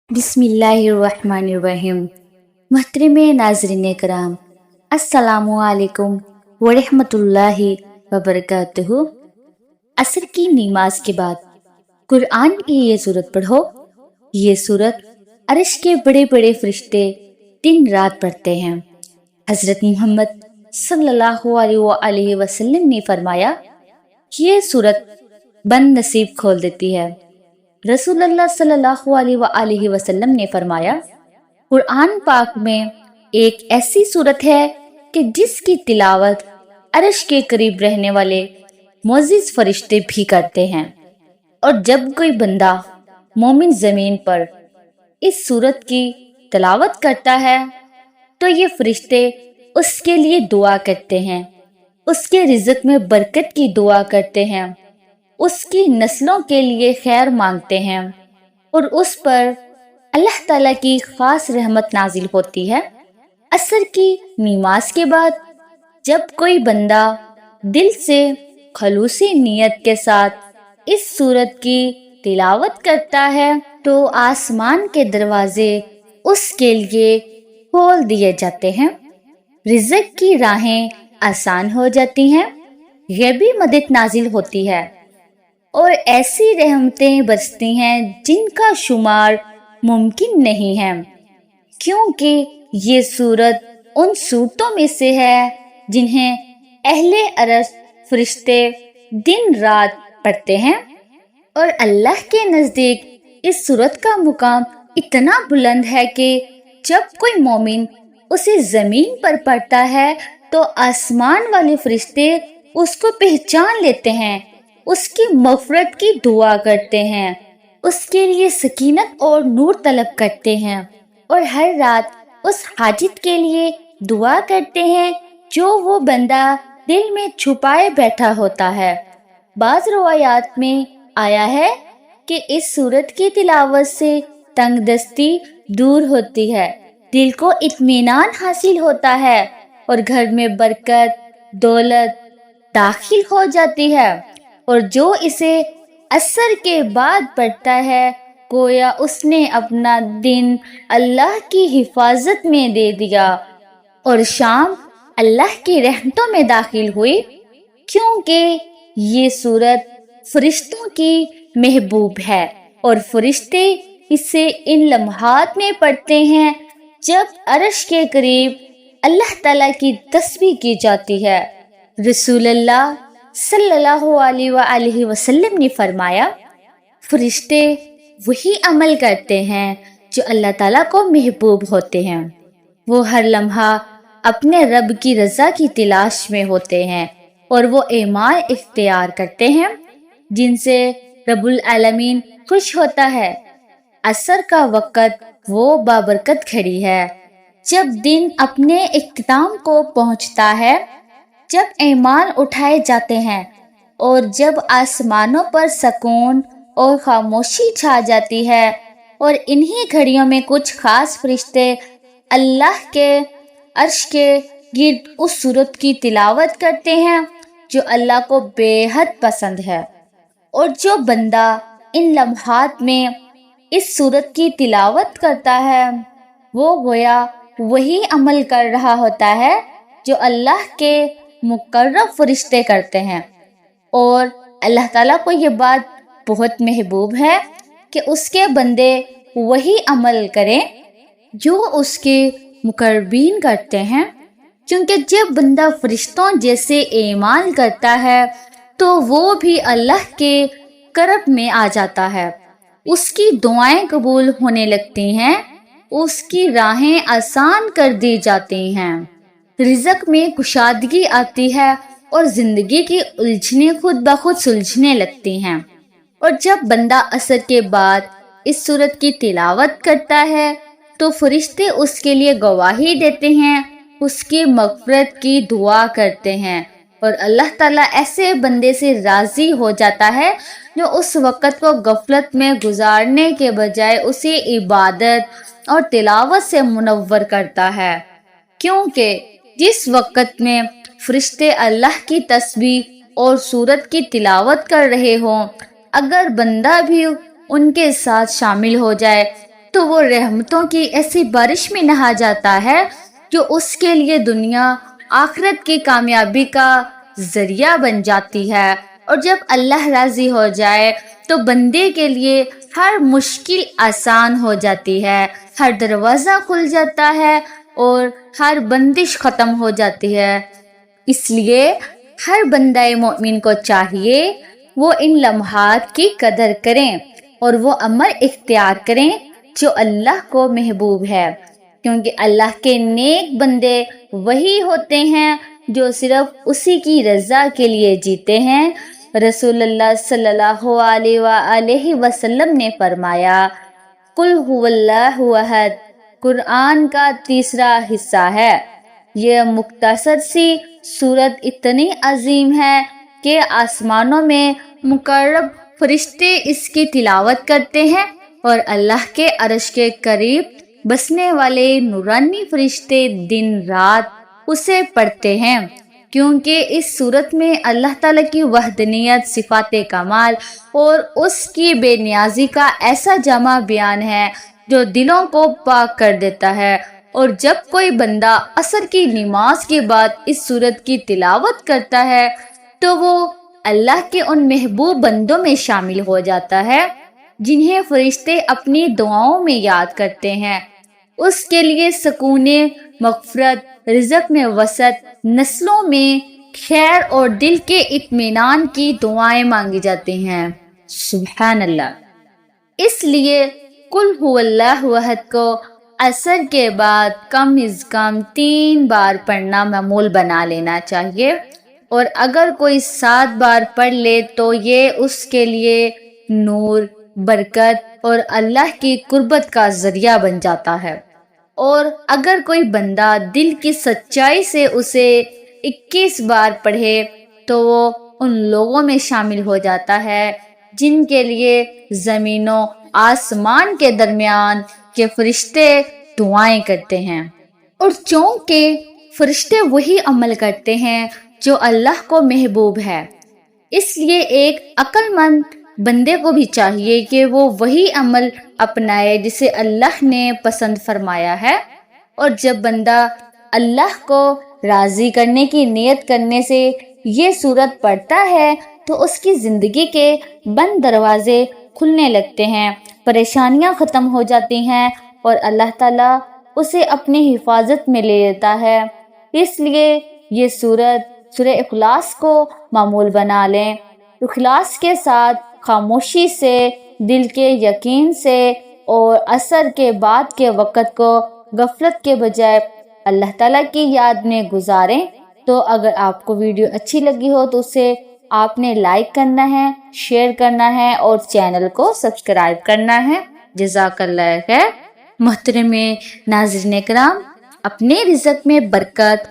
بسم اللہ الرحمن الرحیم۔ محترم ناظرین کرام، السلام علیکم ورحمۃ اللہ وبرکاتہ۔ عصر کی نماز کے بعد قرآن کی یہ سورت پڑھو۔ یہ سورت عرش کے بڑے بڑے فرشتے دن رات پڑھتے ہیں۔ حضرت محمد صلی اللہ علیہ وآلہ وسلم نے فرمایا، یہ سورت بند نصیب کھول دیتی ہے۔ رسول اللہ صلی اللہ علیہ وآلہ وسلم نے فرمایا، قرآن پاک میں ایک ایسی سورت ہے کہ جس کی تلاوت عرش کے قریب رہنے والے معزز فرشتے بھی کرتے ہیں، اور جب کوئی بندہ مومن زمین پر اس سورت کی تلاوت کرتا ہے تو یہ فرشتے اس کے لیے دعا کرتے ہیں، اس کے رزق میں برکت کی دعا کرتے ہیں، اس کی نسلوں کے لیے خیر مانگتے ہیں، اور اس پر اللہ تعالیٰ کی خاص رحمت نازل ہوتی ہے۔ عصر کی نماز کے بعد جب کوئی بندہ دل سے خلوصی نیت کے ساتھ اس سورت کی تلاوت کرتا ہے تو آسمان کے دروازے اس کے لیے کھول دیے جاتے ہیں، رزق کی راہیں آسان ہو جاتی ہیں، غیبی مدد نازل ہوتی ہے، اور ایسی رحمتیں برستی ہیں جن کا شمار ممکن نہیں ہے، کیونکہ یہ سورت ان صورتوں میں سے ہے جنہیں اہل عرش فرشتے دن رات پڑھتے ہیں، اور اللہ کے نزدیک اس سورت کا مقام اتنا بلند ہے کہ جب کوئی مومن اسے زمین پر پڑھتا ہے تو آسمان والے فرشتے اس کو پہچان لیتے ہیں، اس کی مغفرت کی دعا کرتے ہیں، اس کے لیے سکینت اور نور طلب کرتے ہیں، اور ہر رات اس حاجت کے لیے دعا کرتے ہیں جو وہ بندہ دل میں چھپائے بیٹھا ہوتا ہے۔ بعض روایات میں آیا ہے کہ اس سورت کی تلاوت سے تنگ دستی دور ہوتی ہے، دل کو اطمینان حاصل ہوتا ہے، اور گھر میں برکت دولت داخل ہو جاتی ہے، اور جو اسے عصر کے بعد پڑھتا ہے گویا اس نے اپنا دن اللہ کی حفاظت میں دے دیا، اور شام اللہ کی رحمتوں میں داخل ہوئی، کیونکہ یہ سورت فرشتوں کی محبوب ہے، اور فرشتے اسے ان لمحات میں پڑھتے ہیں جب عرش کے قریب اللہ تعالیٰ کی تسبیح کی جاتی ہے۔ رسول اللہ صلی اللہ علیہ وآلہ وسلم نے فرمایا، فرشتے وہی عمل کرتے ہیں جو اللہ تعالیٰ کو محبوب ہوتے ہیں، وہ ہر لمحہ اپنے رب کی رضا کی تلاش میں ہوتے ہیں، اور وہ اعمال اختیار کرتے ہیں جن سے رب العالمین خوش ہوتا ہے۔ عصر کا وقت وہ بابرکت گھڑی ہے جب دن اپنے اختتام کو پہنچتا ہے، جب اعمال اٹھائے جاتے ہیں، اور جب آسمانوں پر سکون اور خاموشی چھا جاتی ہے، اور انہی گھڑیوں میں کچھ خاص فرشتے اللہ کے عرش کے گرد اس سورت کی تلاوت کرتے ہیں جو اللہ کو بے حد پسند ہے، اور جو بندہ ان لمحات میں اس سورت کی تلاوت کرتا ہے وہ گویا وہی عمل کر رہا ہوتا ہے جو اللہ کے مقرب فرشتے کرتے ہیں، اور اللہ تعالیٰ کو یہ بات بہت محبوب ہے کہ اس کے بندے وہی عمل کریں جو اس کے مقربین کرتے ہیں، کیونکہ جب بندہ فرشتوں جیسے اعمال کرتا ہے تو وہ بھی اللہ کے قرب میں آ جاتا ہے، اس کی دعائیں قبول ہونے لگتی ہیں، اس کی راہیں آسان کر دی جاتی ہیں، رزق میں کشادگی آتی ہے، اور زندگی کی الجھنیں خود بخود سلجھنے لگتی ہیں۔ اور جب بندہ عصر کے بعد اس سورت کی تلاوت کرتا ہے تو فرشتے اس کے لیے گواہی دیتے ہیں، اس کی مغفرت کی دعا کرتے ہیں، اور اللہ تعالیٰ ایسے بندے سے راضی ہو جاتا ہے جو اس وقت کو غفلت میں گزارنے کے بجائے اسے عبادت اور تلاوت سے منور کرتا ہے، کیونکہ جس وقت میں فرشتے اللہ کی تسبیح اور سورت کی تلاوت کر رہے ہوں، اگر بندہ بھی ان کے ساتھ شامل ہو جائے تو وہ رحمتوں کی ایسی بارش میں نہا جاتا ہے جو اس کے لیے دنیا آخرت کی کامیابی کا ذریعہ بن جاتی ہے۔ اور جب اللہ راضی ہو جائے تو بندے کے لیے ہر مشکل آسان ہو جاتی ہے، ہر دروازہ کھل جاتا ہے اور ہر بندش ختم ہو جاتی ہے۔ اس لیے ہر بندہ مومن کو چاہیے وہ ان لمحات کی قدر کریں اور وہ عمل اختیار کریں جو اللہ کو محبوب ہے، کیونکہ اللہ کے نیک بندے وہی ہوتے ہیں جو صرف اسی کی رضا کے لیے جیتے ہیں۔ رسول اللہ صلی اللہ علیہ وآلہ وسلم نے فرمایا، قل هو اللہ احد قرآن کا تیسرا حصہ ہے۔ یہ مختصر سی سورت اتنی عظیم ہے کہ آسمانوں میں مقرب فرشتے اس کی تلاوت کرتے ہیں اور اللہ کے عرش کے قریب بسنے والے نورانی فرشتے دن رات اسے پڑھتے ہیں، کیونکہ اس صورت میں اللہ تعالیٰ کی وحدانیت، صفات کمال اور اس کی بے نیازی کا ایسا جامع بیان ہے جو دلوں کو پاک کر دیتا ہے۔ اور جب کوئی بندہ عصر کی نماز کے بعد اس صورت کی تلاوت کرتا ہے تو وہ اللہ کے ان محبوب بندوں میں شامل ہو جاتا ہے جنہیں فرشتے اپنی دعاؤں میں یاد کرتے ہیں۔ اس کے لیے سکون، مغفرت، رزق میں وسعت، نسلوں میں خیر اور دل کے اطمینان کی دعائیں مانگی جاتی ہیں۔ سبحان اللہ۔ اس لیے قل هو اللہ احد کو عصر کے بعد کم از کم 3 بار پڑھنا معمول بنا لینا چاہیے، اور اگر کوئی 7 بار پڑھ لے تو یہ اس کے لیے نور، برکت اور اللہ کی قربت کا ذریعہ بن جاتا ہے۔ اور اگر کوئی بندہ دل کی سچائی سے اسے 21 بار پڑھے تو وہ ان لوگوں میں شامل ہو جاتا ہے جن کے لیے زمین و آسمان کے درمیان کے فرشتے دعائیں کرتے ہیں۔ اور چونکہ فرشتے وہی عمل کرتے ہیں جو اللہ کو محبوب ہے، اس لیے ایک عقل مند بندے کو بھی چاہیے کہ وہ وہی عمل اپنائے جسے اللہ نے پسند فرمایا ہے۔ اور جب بندہ اللہ کو راضی کرنے کی نیت کرنے سے یہ سورت پڑھتا ہے تو اس کی زندگی کے بند دروازے کھلنے لگتے ہیں، پریشانیاں ختم ہو جاتی ہیں اور اللہ تعالیٰ اسے اپنی حفاظت میں لے لیتا ہے۔ اس لیے یہ سورہ اخلاص کو معمول بنا لیں۔ اخلاص کے ساتھ خاموشی سے، دل کے یقین سے اور عصر کے بعد کے وقت کو غفلت کے بجائے اللہ تعالیٰ کی یاد میں گزاریں۔ تو اگر آپ کو ویڈیو اچھی لگی ہو تو اسے آپ نے لائک کرنا ہے، شیئر کرنا ہے اور چینل کو سبسکرائب کرنا ہے۔ جزاک اللہ خیر۔ محترم ناظرین کرام، اپنے رزق میں برکت